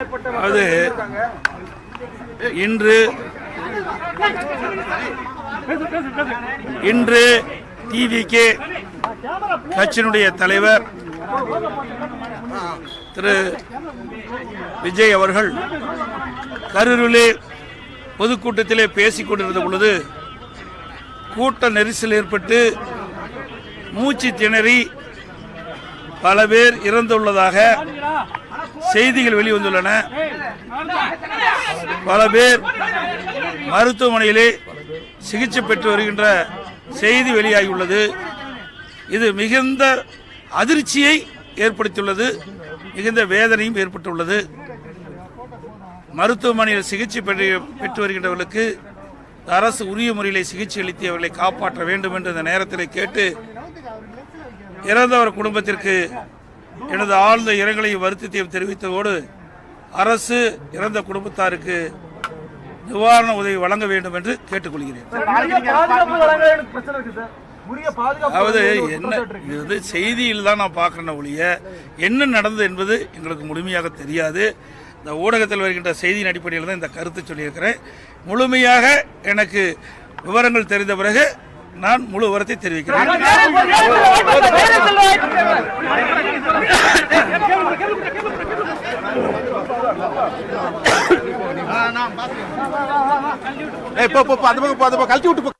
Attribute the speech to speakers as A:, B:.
A: அது இன்று டிவிகே கட்சியினுடைய தலைவர் திரு விஜய் அவர்கள் கரூரிலே பொதுக்கூட்டத்திலே பேசிக் கொண்டிருந்த பொழுது கூட்ட நெரிசல் ஏற்பட்டு மூச்சு திணறி பல பேர் இறந்துள்ளதாக செய்திகள் வெளிவந்துள்ளன. பல பேர் மருத்துவமனையிலே சிகிச்சை பெற்று வருகின்ற செய்தி வெளியாகியுள்ளது. இது மிகுந்த அதிர்ச்சியை ஏற்படுத்தியுள்ளது, மிகுந்த வேதனையும் ஏற்பட்டுள்ளது. மருத்துவமனையில் சிகிச்சை பெற்று வருகின்றவர்களுக்கு அரசு உரிய முறையிலே சிகிச்சை அளித்து அவர்களை காப்பாற்ற வேண்டும் என்று இந்த நேரத்தில் கேட்டு இறந்தவர் குடும்பத்திற்கு எனது ஆழ்ந்த இரங்கலையும் வருத்தத்தையும் தெரிவித்ததோடு அரசு இறந்த குடும்பத்தாருக்கு நிவாரண உதவி வழங்க வேண்டும் என்று கேட்டுக்கொள்கிறேன். அதாவது என்ன செய்தியில் தான் நான் பார்க்கிறேன் ஒழிய என்ன நடந்தது என்பது எங்களுக்கு முழுமையாக தெரியாது. இந்த ஊடகத்தில் வருகின்ற செய்தியின் அடிப்படையில் தான் இந்த கருத்தை சொல்லியிருக்கிறேன். முழுமையாக எனக்கு விவரங்கள் தெரிந்த பிறகு நான் முழு விவரத்தை தெரிவிக்கிறேன். கழட்டி விட்டு